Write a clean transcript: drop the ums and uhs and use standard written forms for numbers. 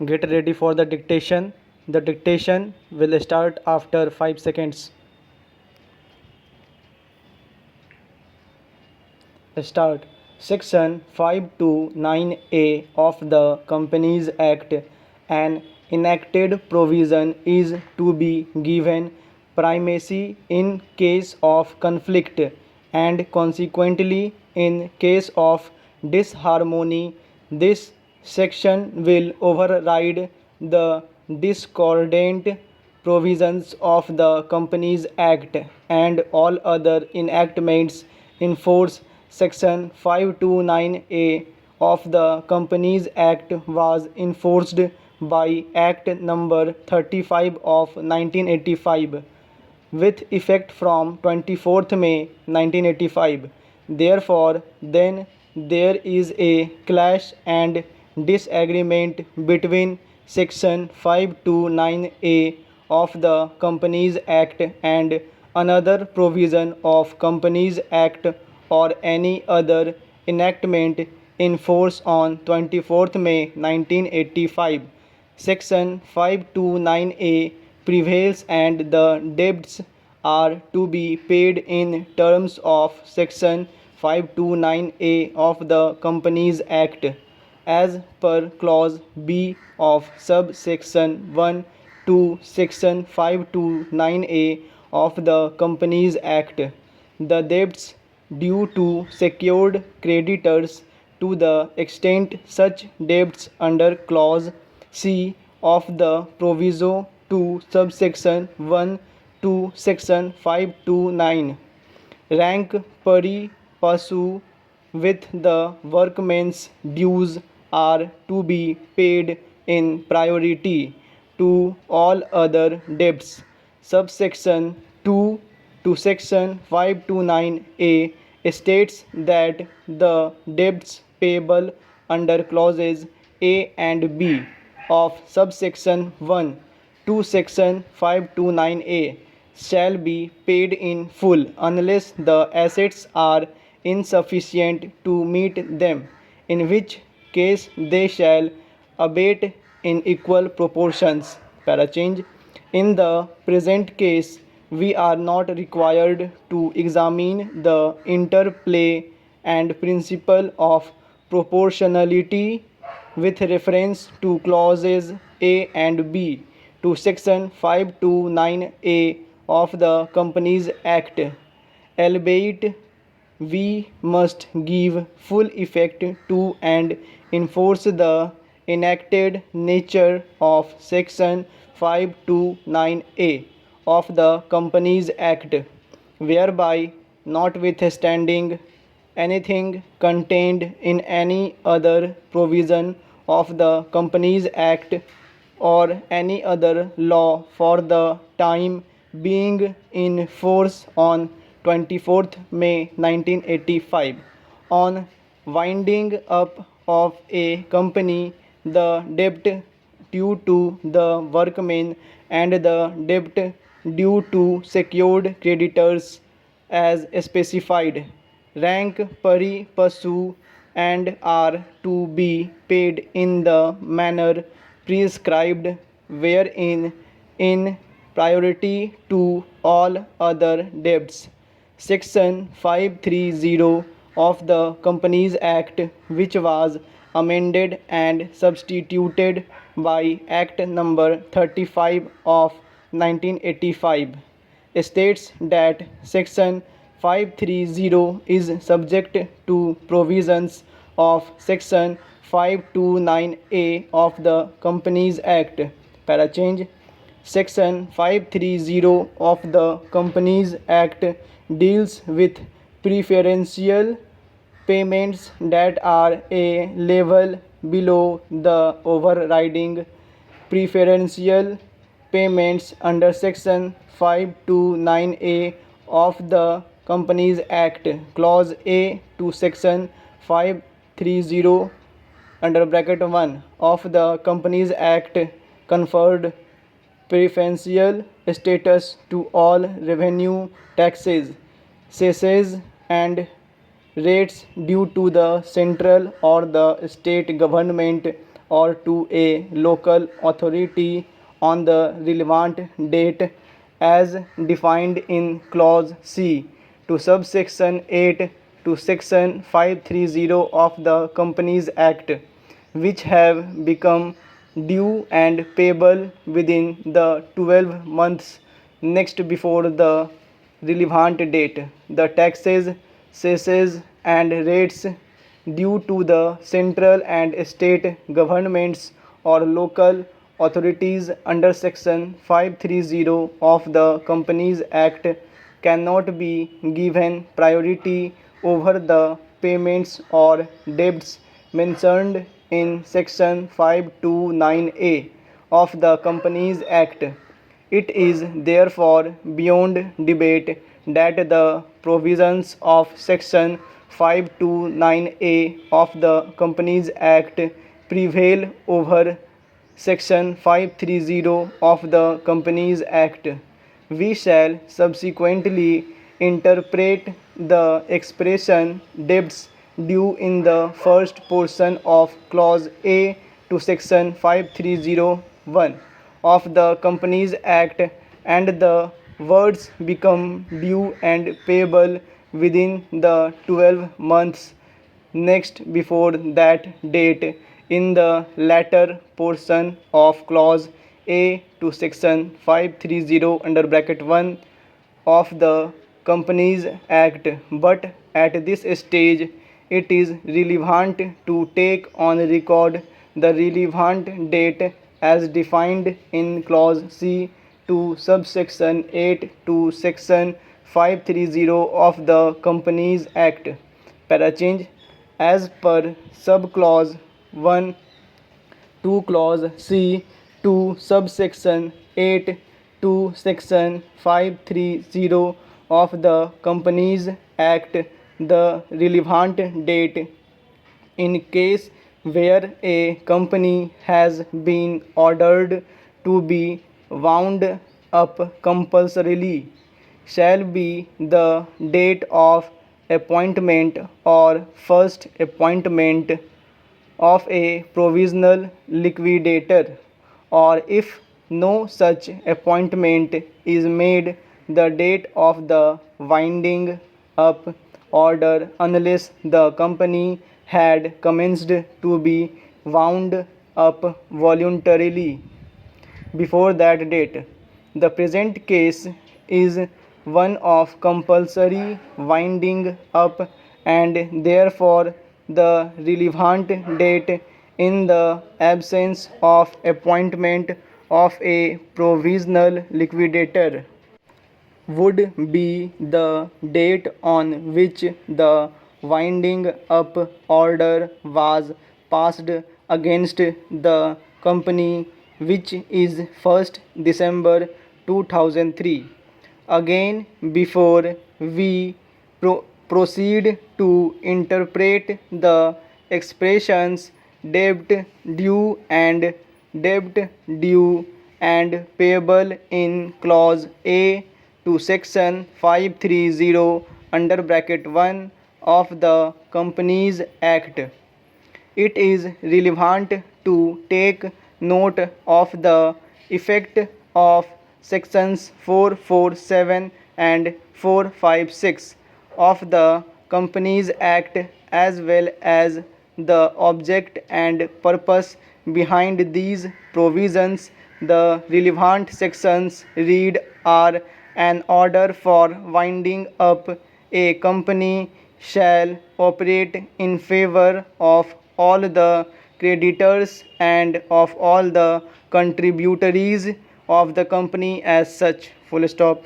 Get ready for the dictation. The dictation will start after 5 seconds. Start. Section 529A of the Companies Act. An enacted provision is to be given primacy in case of conflict and consequently in case of disharmony. This section will override the discordant provisions of the Companies Act and all other enactments in force. Section 529A of the Companies Act was enforced by Act number 35 of 1985 with effect from 24th May 1985. Therefore, then there is a clash and disagreement between Section 529A of the Companies Act and another provision of Companies Act or any other enactment in force on 24th May 1985. Section 529A prevails and the debts are to be paid in terms of Section 529A of the Companies Act as per clause B of subsection 1 to Section 529A of the Companies Act. The debts due to secured creditors to the extent such debts under clause C of the proviso to subsection 1 to section 529 rank pari passu with the workmen's dues are to be paid in priority to all other debts. Subsection 2 to section 529A states that the debts payable under clauses A and B of subsection 1 to section 529A shall be paid in full unless the assets are insufficient to meet them, in which case they shall abate in equal proportions. Parachange. In the present case, we are not required to examine the interplay and principle of proportionality with reference to clauses A and B to section 529A of the Companies Act, albeit we must give full effect to and enforce the enacted nature of section 529A of the Companies Act, whereby notwithstanding anything contained in any other provision of the Companies Act or any other law for the time being in force on 24th May 1985. On winding up of a company, the debt due to the workmen and the debt due to secured creditors as specified rank pari passu and are to be paid in the manner prescribed wherein in priority to all other debts. Section 530 of the Companies Act, which was amended and substituted by Act number 35 of 1985, states that Section 530 is subject to provisions of Section 529A of the Companies Act. Parachange. Section 530 of the Companies Act deals with preferential payments that are a level below the overriding preferential payments under section 529A of the Companies Act, clause A to section 530 under bracket 1 of the Companies Act conferred preferential status to all revenue taxes, cesses and rates due to the central or the state government or to a local authority on the relevant date as defined in clause C to subsection 8 to section 530 of the Companies Act, which have become due and payable within the 12 months next before the relevant date. The taxes, cesses and rates due to the central and state governments or local authorities under section 530 of the Companies Act cannot be given priority over the payments or debts mentioned in section 529A of the Companies Act. It is therefore beyond debate that the provisions of section 529A of the Companies Act prevail over section 530 of the Companies Act. We shall subsequently interpret the expression debts due in the first portion of clause A to section 5301 of the Companies Act, and the words become due and payable within the 12 months next before that date in the latter portion of clause A to section 530 under bracket 1 of the Companies Act. But at this stage it is relevant to take on record the relevant date as defined in clause C to subsection 8 to section 530 of the Companies Act. Parachange as per subclause 1 to clause C to subsection 8 to section 530 of the Companies Act, the relevant date in case where a company has been ordered to be wound up compulsorily shall be the date of appointment or first appointment of a provisional liquidator, or if no such appointment is made, the date of the winding up order unless the company had commenced to be wound up voluntarily before that date. The present case is one of compulsory winding up, and therefore the relevant date in the absence of appointment of a provisional liquidator would be the date on which the winding up order was passed against the company, which is 1st December 2003. Again, before we proceed to interpret the expressions debt due and debt due and payable in clause A to section 530 under bracket 1 of the Companies Act, it is relevant to take note of the effect of sections 447 and 456 of the Companies Act, as well as the object and purpose behind these provisions. The relevant sections read are: an order for winding up a company shall operate in favor of all the creditors and of all the contributories of the company as such. Full stop.